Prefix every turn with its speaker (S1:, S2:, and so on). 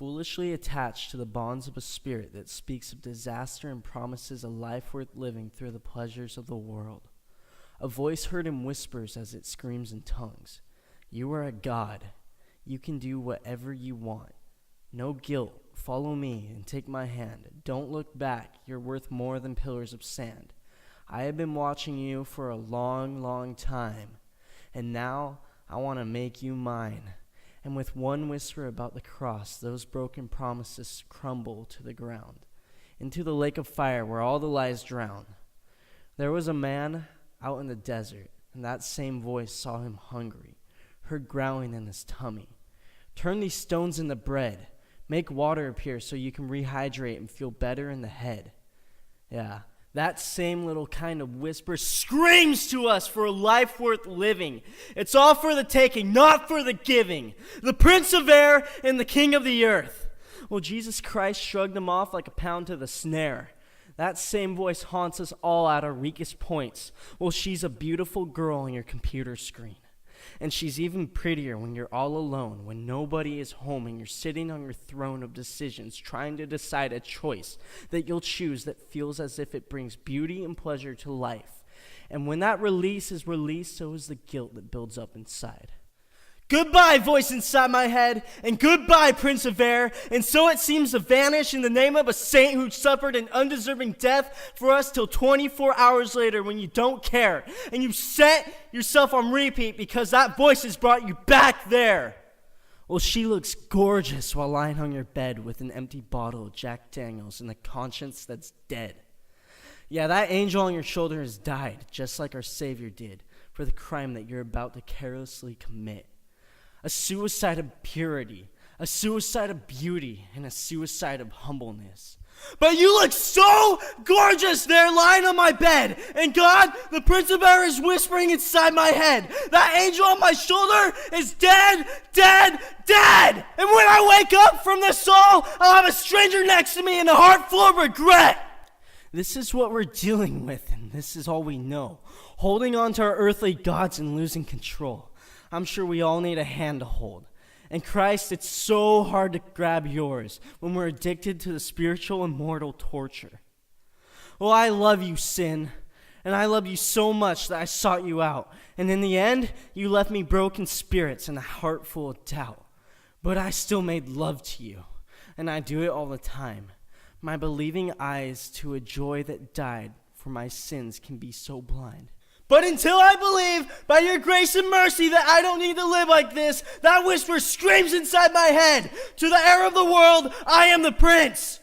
S1: foolishly attached to the bonds of a spirit that speaks of disaster and promises a life worth living through the pleasures of the world. A voice heard in whispers as it screams in tongues. You are a god. You can do whatever you want. No guilt. Follow me and take my hand. Don't look back. You're worth more than pillars of sand. I have been watching you for a long, long time, and now I want to make you mine. And with one whisper about the cross, those broken promises crumble to the ground, into the lake of fire where all the lies drown. There was a man out in the desert, and that same voice saw him hungry, heard growling in his tummy. Turn these stones into bread. Make water appear so you can rehydrate and feel better in the head. Yeah, that same little kind of whisper screams to us for a life worth living. It's all for the taking, not for the giving. The Prince of Air and the King of the Earth. Well, Jesus Christ shrugged them off like a pound to the snare. That same voice haunts us all at our weakest points. Well, she's a beautiful girl on your computer screen. And she's even prettier when you're all alone, when nobody is home and you're sitting on your throne of decisions, trying to decide a choice that you'll choose that feels as if it brings beauty and pleasure to life. And when that release is released, so is the guilt that builds up inside. Goodbye, voice inside my head, and goodbye, Prince of Air. And so it seems to vanish in the name of a saint who suffered an undeserving death for us till 24 hours later when you don't care. And you set yourself on repeat because that voice has brought you back there. Well, she looks gorgeous while lying on your bed with an empty bottle of Jack Daniels and a conscience that's dead. Yeah, that angel on your shoulder has died, just like our Savior did, for the crime that you're about to carelessly commit. A suicide of purity, a suicide of beauty, and a suicide of humbleness. But you look so gorgeous there lying on my bed. And God, the Prince of Air, is whispering inside my head. That angel on my shoulder is dead, dead, dead. And when I wake up from this soul, I'll have a stranger next to me and a heart full of regret. This is what we're dealing with, and this is all we know. Holding on to our earthly gods and losing control. I'm sure we all need a hand to hold. And Christ, it's so hard to grab yours when we're addicted to the spiritual and mortal torture. Well, I love you, sin. And I love you so much that I sought you out. And in the end, you left me broken spirits and a heart full of doubt. But I still made love to you. And I do it all the time. My believing eyes to a joy that died for my sins can be so blind. But until I believe, by your grace and mercy, that I don't need to live like this, that whisper screams inside my head. To the heir of the world, I am the prince.